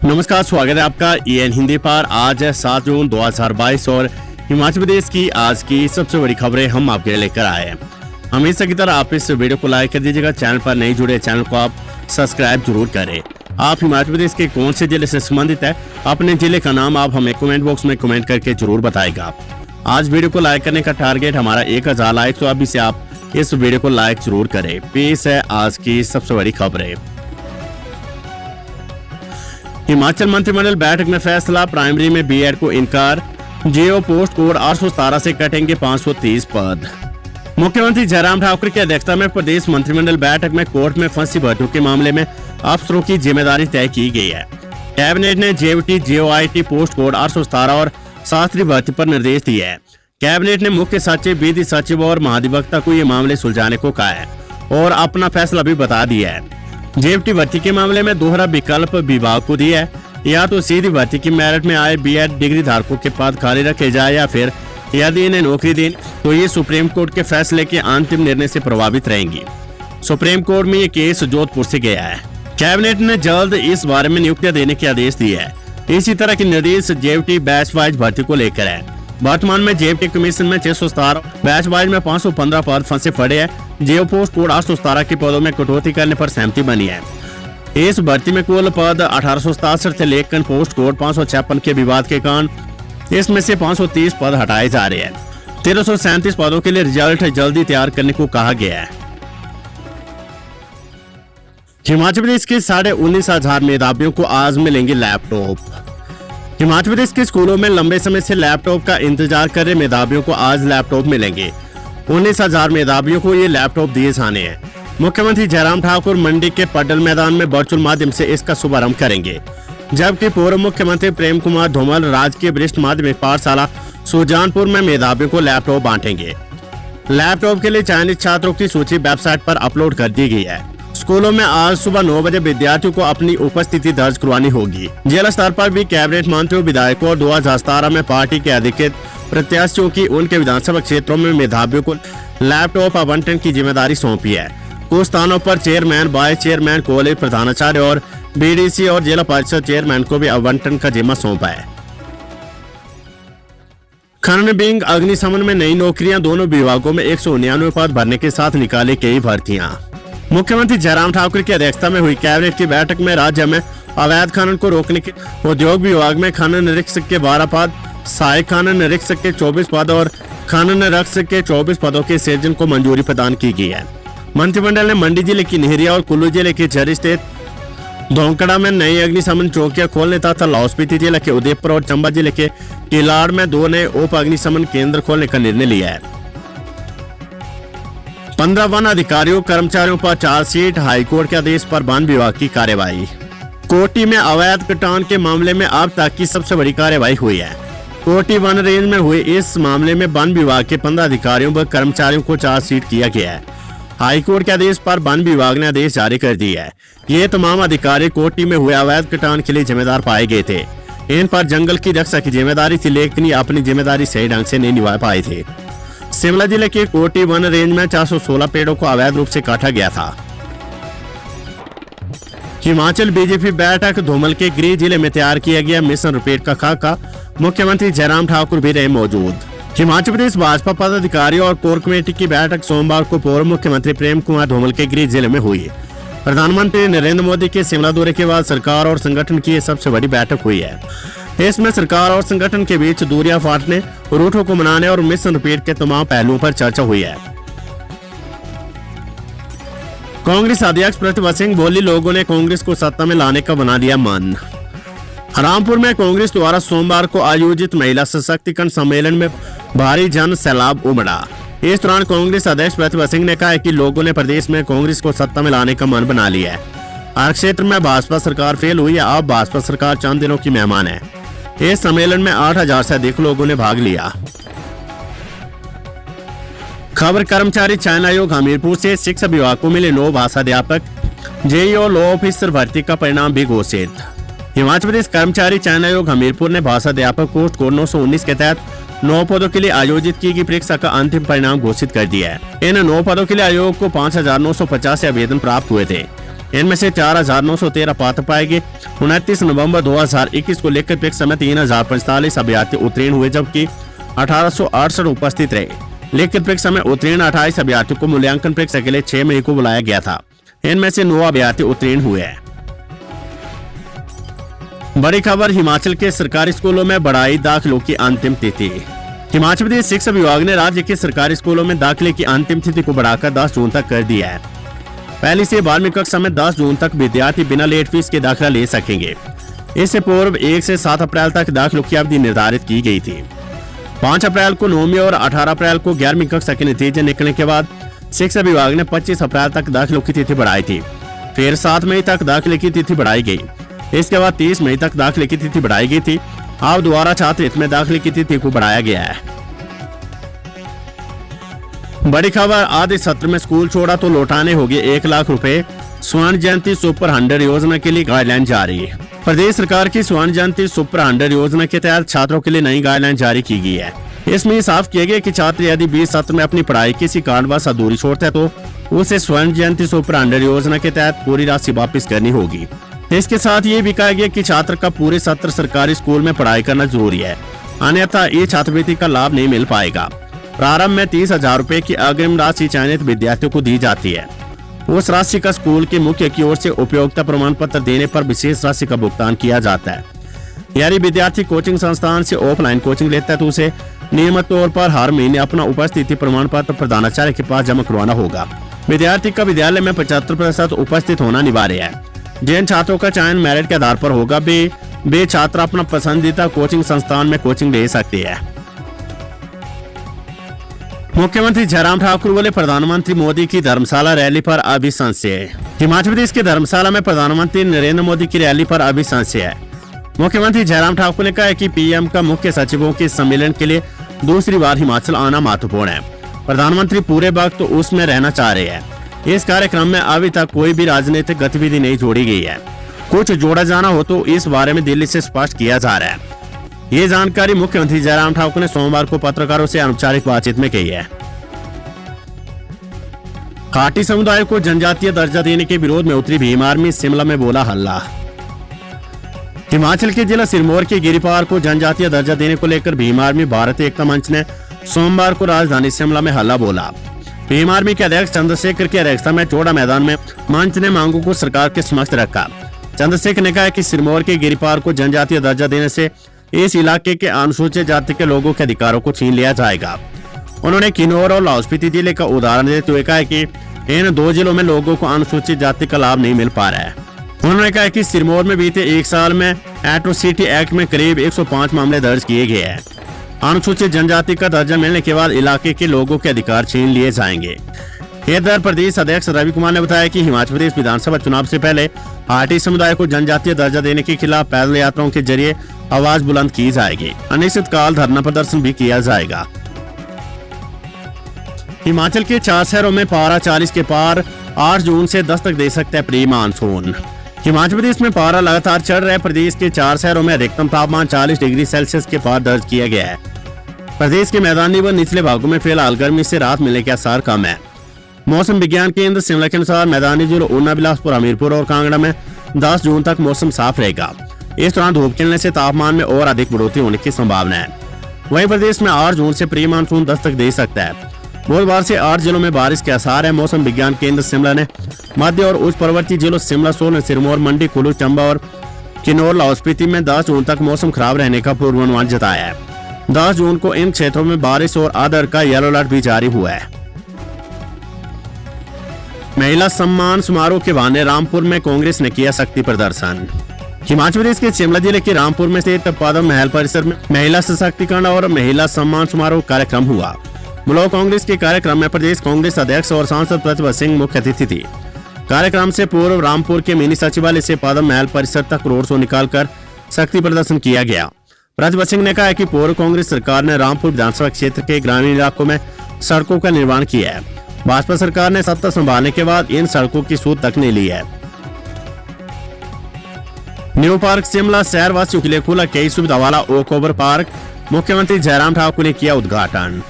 नमस्कार, स्वागत है आपका EN हिंदी पर। आज है 7 जून 2022 और हिमाचल प्रदेश की आज की सबसे बड़ी खबरें हम आपके लिए लेकर आए हैं। हमेशा की तरह आप इस वीडियो को लाइक कर दीजिएगा। चैनल पर नहीं जुड़े चैनल को आप सब्सक्राइब जरूर करें। आप हिमाचल प्रदेश के कौन से जिले से संबंधित है, अपने जिले का नाम आप हमें कमेंट बॉक्स में कमेंट करके जरूर बताएगा। आज वीडियो को लाइक करने का टारगेट हमारा 1000 लाइक, तो अभी से आप इस वीडियो को लाइक जरूर करें। पेश है आज की सबसे बड़ी खबरें। हिमाचल मंत्रिमंडल बैठक में फैसला, प्राइमरी में बीएड को इनकार, जेओ पोस्ट कोड 817 से कटेंगे 530 पद। मुख्यमंत्री जयराम ठाकुर की अध्यक्षता में प्रदेश मंत्रिमंडल बैठक में कोर्ट में फंसी भर्तियों के मामले में अफसरों की जिम्मेदारी तय की गई है। कैबिनेट ने जेओटी, जेओआईटी, पोस्ट कोड 817 और शास्त्री भर्ती पर निर्देश दिए हैं। कैबिनेट ने मुख्य सचिव, विधि सचिव और महाधिवक्ता को ये मामले सुलझाने को कहा है और अपना फैसला भी बता दिया है। जेओटी भर्ती के मामले में दोहरा विकल्प विभाग को दिया है, या तो सीधी भर्ती की मेरिट में आए बीएड डिग्री धारकों के पद खाली रखे जाए, या फिर यदि इन्हें नौकरी दें तो ये सुप्रीम कोर्ट के फैसले के अंतिम निर्णय से प्रभावित रहेंगी। सुप्रीम कोर्ट में ये केस जोधपुर से गया है। कैबिनेट ने जल्द इस बारे में नियुक्तियां देने के आदेश दिए हैं। इसी तरह के निर्देश जेओटी बैच वाइज भर्ती को लेकर है। वर्तमान में जेओटी कमीशन में 617, बैच वाइज में 515 पद फंसे पड़े हैं। जेओ पोस्ट कोड 817 के पदों में कटौती करने पर सहमति बनी है। इस भर्ती में कुल पद 1867 थे, लेकिन पोस्ट कोड 556 के विवाद के कारण इसमें से 530 पद हटाए जा रहे हैं। 1337 पदों के लिए रिजल्ट जल्दी तैयार करने को कहा गया है। हिमाचल प्रदेश के 19,500 मेधावियों को आज मिलेंगे लैपटॉप। हिमाचल प्रदेश के स्कूलों में लंबे समय से लैपटॉप का इंतजार कर रहे मेधावियों को आज लैपटॉप मिलेंगे। 19,000 मेधावियों को ये लैपटॉप दिए जाने हैं। मुख्यमंत्री जयराम ठाकुर मंडी के पडल मैदान में वर्चुअल माध्यम से इसका शुभारंभ करेंगे, जबकि पूर्व मुख्यमंत्री प्रेम कुमार धूमल राजकीय वरिष्ठ माध्यमिक पाठशाला सुजानपुर में मेधावियों को लैपटॉप बांटेंगे। लैपटॉप के लिए चयनित छात्रों की सूची वेबसाइट पर अपलोड कर दी गई है। स्कूलों में आज सुबह 9 बजे विद्यार्थियों को अपनी उपस्थिति दर्ज करवानी होगी। जिला स्तर पर भी कैबिनेट मंत्रियों, विधायकों और 2017 में पार्टी के अधिकृत प्रत्याशियों की उनके विधानसभा क्षेत्रों में मेधावियों को लैपटॉप आवंटन की जिम्मेदारी सौंपी है। कुछ स्थानों पर चेयरमैन, वाइस चेयरमैन, कॉलेज प्रधानाचार्य और बीडीसी और जिला परिषद चेयरमैन को भी आवंटन का जिम्मा सौंपा है। खनन विंग, अग्निशमन में नई नौकरियां, दोनों विभागों में 199 पद भरने के साथ निकाली गई भर्तियां। मुख्यमंत्री जयराम ठाकुर की अध्यक्षता में हुई कैबिनेट की बैठक में राज्य में अवैध खनन को रोकने के उद्योग विभाग में खनन निरीक्षक के 12 पद, सहायक खनन निरीक्षक के 24 पद और खनन निरीक्षक के 24 पदों के सृजन को मंजूरी प्रदान की गई है। मंत्रिमंडल ने मंडी जिले की नेहरिया और कुल्लू जिले के झरी स्थित धोंकड़ा में नई अग्निशमन चौकियां खोलने तथा लाहौल स्पीति जिले के उदयपुर और चंबा जिले के किलाड़ में 2 नए उप अग्निशमन केंद्र खोलने का निर्णय लिया है। 15 वन अधिकारियों कर्मचारियों पर चार्जशीट, हाईकोर्ट के आदेश पर वन विभाग की कार्यवाही। कोटी में अवैध कटान के मामले में अब तक की सबसे बड़ी कार्यवाही हुई है। कोटी वन रेंज में हुए इस मामले में वन विभाग के 15 अधिकारियों व कर्मचारियों को चार्जशीट किया गया है। हाईकोर्ट के आदेश पर वन विभाग ने आदेश जारी कर दिया है। ये तमाम अधिकारी कोटी में हुए अवैध कटान के लिए जिम्मेदार पाए गए थे। इन पर जंगल की रक्षा की जिम्मेदारी थी, लेकिन ये अपनी जिम्मेदारी सही ढंग से नहीं निभा पाए थे। शिमला जिले के कोटी वन रेंज में 416 पेड़ों को अवैध रूप से काटा गया था। हिमाचल बीजेपी बैठक, धूमल के गृह जिले में तैयार किया गया मिशन रिपीट का खाका, मुख्यमंत्री जयराम ठाकुर भी रहे मौजूद। हिमाचल प्रदेश भाजपा पदाधिकारियों और कोर कमेटी की बैठक सोमवार को पूर्व मुख्यमंत्री प्रेम कुमार धूमल के गृह जिले में हुई। प्रधानमंत्री नरेंद्र मोदी के शिमला दौरे के बाद सरकार और संगठन की सबसे बड़ी बैठक हुई है। इसमें सरकार और संगठन के बीच दूरियां फाटने, रूटों को मनाने और मिशन रिपीट के तमाम पहलुओं पर चर्चा हुई है। कांग्रेस अध्यक्ष प्रतिभा सिंह बोली, लोगों ने कांग्रेस को सत्ता में लाने का बना दिया मन। रामपुर में कांग्रेस द्वारा सोमवार को आयोजित महिला सशक्तिकरण सम्मेलन में भारी जन सैलाब उमड़ा। इस दौरान कांग्रेस अध्यक्ष प्रतिभा सिंह ने कहा कि लोगों ने प्रदेश में कांग्रेस को सत्ता में लाने का मन बना लिया है। हर क्षेत्र में भाजपा सरकार फेल हुई है, अब भाजपा सरकार चंद दिनों की मेहमान है। इस सम्मेलन में 8000 से अधिक लोगों ने भाग लिया। खबर, कर्मचारी चयन आयोग हमीरपुर से शिक्षा विभाग को मिले 9 भाषा अध्यापक, जेईओ लॉ ऑफिसर भर्ती का परिणाम भी घोषित। हिमाचल प्रदेश कर्मचारी चयन आयोग हमीरपुर ने भाषा अध्यापक पोस्ट कोड 919 के तहत 9 पदों के लिए आयोजित की गई परीक्षा का अंतिम परिणाम घोषित कर दिया है। इन 9 पदों के लिए आयोग को 5,950 आवेदन प्राप्त हुए थे। इनमें से 4,913 पात्र पाए गए। 29 नवंबर 2021 को लिखित परीक्षा में 3,045 अभ्यर्थी उत्तीर्ण हुए, जबकि 1868 उपस्थित रहे। लिखित परीक्षा में उत्तीर्ण 28 अभ्यर्थियों को मूल्यांकन परीक्षा के लिए 6 मई को बुलाया गया था। इनमें से 9 अभ्यर्थी उत्तीर्ण हुए हैं। बड़ी खबर, हिमाचल के सरकारी स्कूलों में बढ़ाई दाखिलों की अंतिम तिथि। हिमाचल प्रदेश शिक्षा विभाग ने राज्य के सरकारी स्कूलों में दाखिले की अंतिम तिथि को बढ़ाकर 10 जून तक कर दिया है। पहली से 12वीं कक्षा में 10 जून तक विद्यार्थी बिना लेट फीस के दाखिला ले सकेंगे। इससे पूर्व 1 से 7 अप्रैल तक दाखिलों की अवधि निर्धारित की गई थी। 5 अप्रैल को 9वीं और 18 अप्रैल को 11वीं कक्षा के नतीजे निकलने के बाद शिक्षा विभाग ने 25 अप्रैल तक दाखिलों की तिथि बढ़ाई थी। फिर 7 मई तक दाखिले की तिथि बढ़ाई गई। इसके बाद 30 मई तक दाखिले की तिथि बढ़ाई गई थी। अब दोबारा छात्र हित में दाखिले की तिथि को बढ़ाया गया है। बड़ी खबर, आधे सत्र में स्कूल छोड़ा तो लौटाने होंगे 1 लाख रुपए। स्वर्ण जयंती सुपर 100 योजना के लिए गाइडलाइन जारी। प्रदेश सरकार की स्वर्ण जयंती सुपर 100 योजना के तहत छात्रों के लिए नई गाइडलाइन जारी की गई है। इसमें साफ किया गया कि छात्र यदि 20 सत्र में अपनी पढ़ाई किसी कारणवश अधूरी छोड़ते हैं तो उसे स्वर्ण जयंती सुपर 100 योजना के तहत पूरी राशि वापस करनी होगी। इसके साथ ये भी कहा गया कि छात्र का पूरे सत्र सरकारी स्कूल में पढ़ाई करना जरूरी है, अन्यथा ये छात्रवृत्ति का लाभ नहीं मिल पाएगा। प्रारंभ में 30,000 रुपए की अग्रिम राशि चयनित विद्यार्थियों को दी जाती है। उस राशि का स्कूल के मुख्य की ओर से उपयोगिता प्रमाण पत्र देने पर विशेष राशि का भुगतान किया जाता है। यदि विद्यार्थी कोचिंग संस्थान से ऑफलाइन कोचिंग लेता है तो उसे नियमित तौर पर हर महीने अपना उपस्थिति प्रमाण पत्र प्रधानाचार्य के पास जमा करवाना होगा। विद्यार्थी का विद्यालय में 75% उपस्थित होना अनिवार्य है। जिन छात्रों का चयन मेरिट के आधार पर होगा वे छात्र अपना पसंदीदा कोचिंग संस्थान में कोचिंग ले सकते हैं। मुख्यमंत्री जयराम ठाकुर बोले, प्रधानमंत्री मोदी की धर्मशाला रैली पर अभी संशय। हिमाचल प्रदेश के धर्मशाला में प्रधानमंत्री नरेंद्र मोदी की रैली पर अभी संशय है। मुख्यमंत्री जयराम ठाकुर ने कहा है कि पीएम का मुख्य सचिवों के सम्मेलन के लिए दूसरी बार हिमाचल आना महत्वपूर्ण है। प्रधानमंत्री पूरे वक्त उसमें रहना चाह रहे हैं। इस कार्यक्रम में अभी तक कोई भी राजनीतिक गतिविधि नहीं जोड़ी गई है। कुछ जोड़ा जाना हो तो इस बारे में दिल्ली से स्पष्ट किया जा रहा है। ये जानकारी मुख्यमंत्री जयराम ठाकुर ने सोमवार को पत्रकारों से अनौपचारिक बातचीत में कही है। खाटी समुदाय को जनजातीय दर्जा देने के विरोध में उतरी भीम आर्मी, शिमला में बोला हल्ला। हिमाचल के जिला सिरमौर के गिरिपार को जनजातीय दर्जा देने को लेकर भीम आर्मी भारतीय एकता मंच ने सोमवार को राजधानी शिमला में हल्ला बोला। भीम आर्मी के अध्यक्ष चंद्रशेखर की अध्यक्षता में चौड़ा मैदान में मंच ने मांगों को सरकार के समक्ष रखा। चंद्रशेखर ने कहा कि सिरमौर के गिरिपार को जनजातीय दर्जा देने से इस इलाके के अनुसूचित जाति के लोगों के अधिकारों को छीन लिया जाएगा। उन्होंने किन्नौर और लाहौल स्पीति जिले का उदाहरण देते हुए कहा कि इन 2 जिलों में लोगों को अनुसूचित जाति का लाभ नहीं मिल पा रहा है। उन्होंने कहा कि सिरमौर में बीते 1 साल में एट्रोसिटी एक्ट में करीब 105 मामले दर्ज किए गए हैं। अनुसूचित जनजाति का दर्जा मिलने के बाद इलाके के लोगों के अधिकार छीन लिए जाएंगे। इधर प्रदेश अध्यक्ष रवि कुमार ने बताया कि हिमाचल प्रदेश विधानसभा चुनाव से पहले हाटी समुदाय को जनजातीय दर्जा देने के खिलाफ पैदल यात्राओं के जरिए आवाज बुलंद की जाएगी। अनिश्चितकाल धरना प्रदर्शन भी किया जाएगा। हिमाचल के 4 शहरों में पारा 40 के पार, 8 जून से दस्तक दे सकता है प्री मानसून। हिमाचल प्रदेश में पारा लगातार चढ़ रहा है। प्रदेश के 4 शहरों में अधिकतम तापमान 40 डिग्री सेल्सियस के पार दर्ज किया गया है। प्रदेश के मैदानी व निचले भागों में फिलहाल गर्मी से राहत मिलने के आसार कम है। मौसम विज्ञान केंद्र शिमला के अनुसार मैदानी जिलों ऊना, बिलासपुर, हमीरपुर और कांगड़ा में 10 जून तक मौसम साफ रहेगा। इस दौरान धूप खिलने से तापमान में और अधिक बढ़ोतरी होने की संभावना है। वहीं प्रदेश में 8 जून से प्री मानसून दस्तक दे सकता है। बुधवार से 8 जिलों में बारिश के आसार है। मौसम विज्ञान केंद्र शिमला ने मध्य और उच्च पर्वतीय जिलों शिमला, सोलन, सिरमौर, मंडी, कुल्लू, चंबा और किन्नौर, लाहौल स्पीति में 10 जून तक मौसम खराब रहने का पूर्वानुमान जताया है। 10 जून को इन क्षेत्रों में बारिश और आदर का येलो अलर्ट भी जारी हुआ है। महिला सम्मान समारोह के बहाने रामपुर में कांग्रेस ने किया शक्ति प्रदर्शन। हिमाचल प्रदेश के शिमला जिले के रामपुर में स्थित पदम महल परिसर में महिला सशक्तिकरण और महिला सम्मान समारोह कार्यक्रम हुआ। ब्लॉक कांग्रेस के कार्यक्रम में प्रदेश कांग्रेस अध्यक्ष और सांसद प्रतिभा सिंह मुख्य अतिथि थी। कार्यक्रम से पूर्व रामपुर के मिनी सचिवालय से पदम महल परिसर तक रोड शो निकालकर शक्ति प्रदर्शन किया गया। प्रतिभा सिंह ने कहा कि पूर्व कांग्रेस सरकार ने रामपुर विधानसभा क्षेत्र के ग्रामीण इलाकों में सड़कों का निर्माण किया है। भाजपा सरकार ने सत्ता संभालने के बाद इन सड़कों की सूद तक नहीं ली है। न्यू पार्क शिमला शहर वासियों के लिए खुला कई सुविधा वाला ओक ओवर पार्क, मुख्यमंत्री जयराम ठाकुर ने किया उद्घाटन।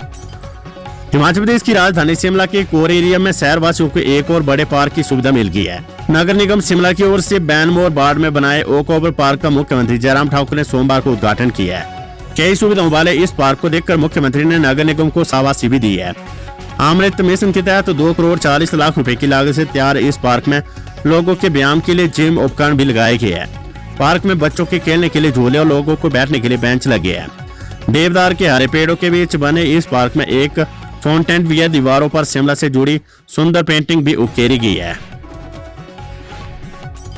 हिमाचल प्रदेश की राजधानी शिमला के कोर एरिया में शहर वासियों को एक और बड़े पार्क की सुविधा मिल गई है। नगर निगम शिमला की ओर से बैनमोर बाड़ में बनाए ओक ओवर पार्क का मुख्यमंत्री जयराम ठाकुर ने सोमवार को उद्घाटन किया है। कई सुविधाओं वाले इस पार्क को देखकर मुख्यमंत्री ने नगर निगम को शाबाशी भी दी है। अमृत मिशन के तहत 2 करोड़ 40 लाख रुपए की लागत से तैयार इस पार्क में लोगों के व्यायाम के लिए जिम उपकरण भी लगाए गए हैं। पार्क में बच्चों के खेलने के लिए झूले और लोगों को बैठने के लिए बेंच लगे हैं। देवदार के हरे पेड़ों के बीच बने इस पार्क में एक फाउंटेन भी है। दीवारों पर शिमला से जुड़ी सुंदर पेंटिंग भी उकेरी गई है।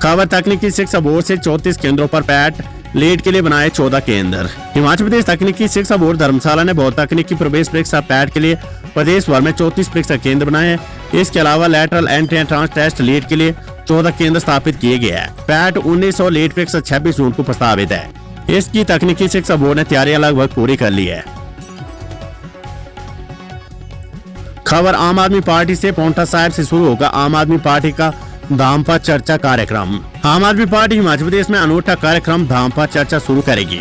खबर तकनीकी शिक्षा बोर्ड से 34 केंद्रों पर पैट लीड के लिए बनाए 14 केंद्र। हिमाचल प्रदेश तकनीकी शिक्षा बोर्ड धर्मशाला ने बहुत तकनीकी प्रवेश परीक्षा पैट के लिए प्रदेश भर में 34 परीक्षा केंद्र बनाए हैं। इसके अलावा lateral entry entrance test lead के लिए 14 केंद्र स्थापित किए गए हैं। पैट 1900 लीड परीक्षा 26 जून को प्रस्तावित है। इसकी तकनीकी शिक्षा बोर्ड ने तैयारियां लगभग पूरी कर ली है। खबर आम आदमी पार्टी से पौंटा साहिब से शुरू होगा आम आदमी पार्टी का धाम पर चर्चा कार्यक्रम। आम आदमी पार्टी हिमाचल प्रदेश में अनूठा कार्यक्रम धाम पर चर्चा शुरू करेगी।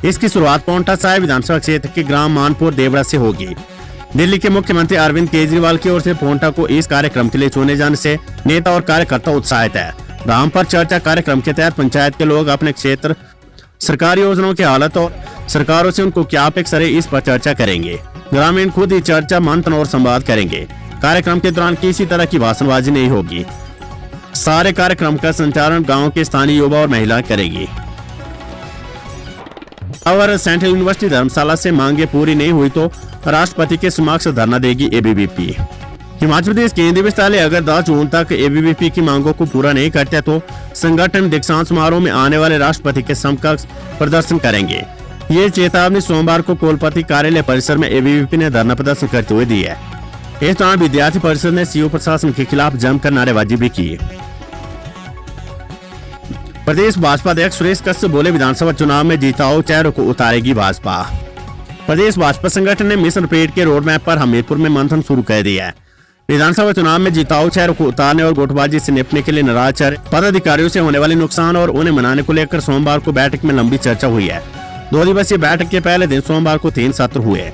इसकी शुरुआत पौंटा साहिब विधानसभा क्षेत्र के ग्राम मानपुर देवड़ा से होगी। दिल्ली के मुख्यमंत्री अरविंद केजरीवाल की ओर से पौंटा को इस कार्यक्रम के लिए चुने जाने से नेता और कार्यकर्ता उत्साहित है। धाम पर चर्चा कार्यक्रम के तहत पंचायत के लोग अपने क्षेत्र सरकारी योजनाओं की हालत और सरकारों से उनको क्या अपेक्षा है इस पर चर्चा करेंगे। ग्रामीण खुद ही चर्चा मंथन और संवाद करेंगे। कार्यक्रम के दौरान किसी तरह की भाषणबाजी नहीं होगी। सारे कार्यक्रम का संचालन गांव के स्थानीय युवा और महिलाएं करेगी। और सेंट्रल यूनिवर्सिटी धर्मशाला से मांगे पूरी नहीं हुई तो राष्ट्रपति के समक्ष धरना देगी एबीवीपी। हिमाचल प्रदेश केंद्रीय विश्वविद्यालय अगर 10 जून तक एबीवीपी की मांगों को पूरा नहीं करते तो संगठन दीक्षांत समारोह में आने वाले राष्ट्रपति के समकक्ष प्रदर्शन करेंगे। ये चेतावनी सोमवार को कुलपति कार्यालय परिसर में एबीवीपी ने धरना प्रदर्शन करते हुए दी है। इस दौरान विद्यार्थी परिषद ने सीओ प्रशासन के खिलाफ जमकर नारेबाजी भी की। प्रदेश भाजपा अध्यक्ष सुरेश कश्यप बोले, विधानसभा चुनाव में जीताओ चेहरों को उतारेगी भाजपा। प्रदेश भाजपा संगठन ने मिशन पेट के रोड मैप पर हमीरपुर में मंथन शुरू कर दिया है। विधानसभा चुनाव में जीताओ चेहरों को उतारने और गुटबाजी से निपटने के लिए नाराज पदाधिकारियों से होने वाले नुकसान और उन्हें मनाने को लेकर सोमवार को बैठक में लंबी चर्चा हुई है। 2 दिवसीय बैठक के पहले दिन सोमवार को 3 सत्र हुए।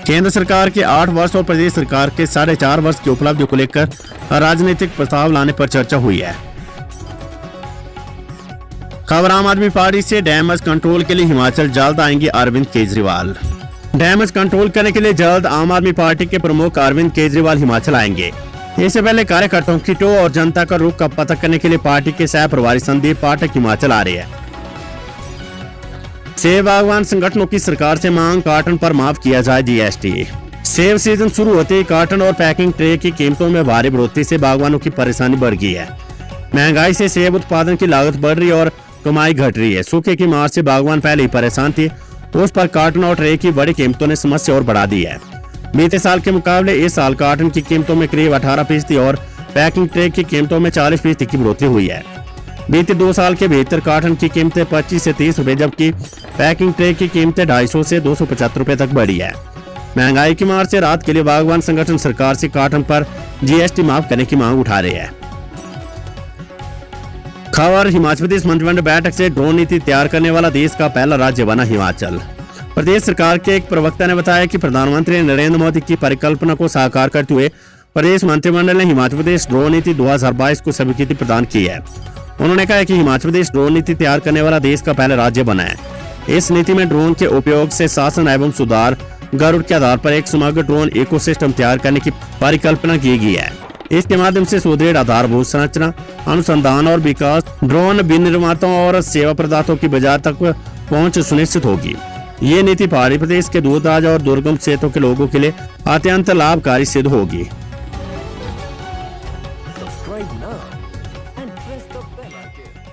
केंद्र सरकार के 8 वर्ष और प्रदेश सरकार के 4.5 वर्ष की उपलब्धियों को लेकर राजनीतिक प्रस्ताव लाने पर चर्चा हुई है। खबर आम आदमी पार्टी से डैमेज कंट्रोल के लिए हिमाचल जल्द आएंगे अरविंद केजरीवाल। डैमेज कंट्रोल करने के लिए जल्द आम आदमी पार्टी के प्रमुख अरविंद केजरीवाल हिमाचल आएंगे। इससे पहले कार्यकर्ताओं की टो और जनता का रुख का पता करने के लिए पार्टी के सह प्रभारी संदीप पाठक हिमाचल आ रहे हैं। सेब बागवान संगठनों की सरकार से मांग, कार्टन पर माफ किया जाए जीएसटी। सेब सीजन शुरू होते ही कार्टन और पैकिंग ट्रे की कीमतों में भारी बढ़ोतरी से बागवानों की परेशानी बढ़ गई है। महंगाई से सेब उत्पादन की लागत बढ़ रही है और कमाई घट रही है। सूखे की मार से बागवान पहले ही परेशान थे, उस पर कार्टन और ट्रे की बड़ी कीमतों ने समस्या और बढ़ा दी है। बीते साल के मुकाबले इस साल कार्टन की कीमतों में करीब 18% और पैकिंग ट्रे की कीमतों में 40% की बढ़ोतरी हुई है। बीते 2 साल के भीतर कार्टन की कीमतें 25 से 30 रुपए जबकि पैकिंग ट्रे की कीमतें 250 से 275 रुपए तक बढ़ी है। महंगाई की मार से राहत के लिए बागवान संगठन सरकार से कार्टन पर जीएसटी माफ करने की मांग उठा रहे हैं। खबर हिमाचल प्रदेश मंत्रिमंडल बैठक से ड्रोन नीति तैयार करने वाला देश का पहला राज्य बना हिमाचल। प्रदेश सरकार के एक प्रवक्ता ने बताया कि प्रधानमंत्री नरेंद्र मोदी की परिकल्पना को साकार करते हुए प्रदेश मंत्रिमंडल ने हिमाचल प्रदेश ड्रोन नीति 2022 को स्वीकृति प्रदान की है। उन्होंने कहा कि हिमाचल प्रदेश ड्रोन नीति तैयार करने वाला देश का पहला राज्य बना है। इस नीति में ड्रोन के उपयोग से शासन एवं सुधार गरुड़ के आधार पर एक समग्र ड्रोन इकोसिस्टम तैयार करने की परिकल्पना की गई है। इसके माध्यम से सुदृढ़ आधारभूत संरचना, अनुसंधान और विकास, ड्रोन विनिर्माताओं और सेवा प्रदाताओं की बाजार तक पहुंच सुनिश्चित होगी। ये नीति पहाड़ी प्रदेश के दूरदराज और दुर्गम क्षेत्रों के लोगों के लिए अत्यंत लाभकारी सिद्ध होगी। Subscribe now and press the bell icon.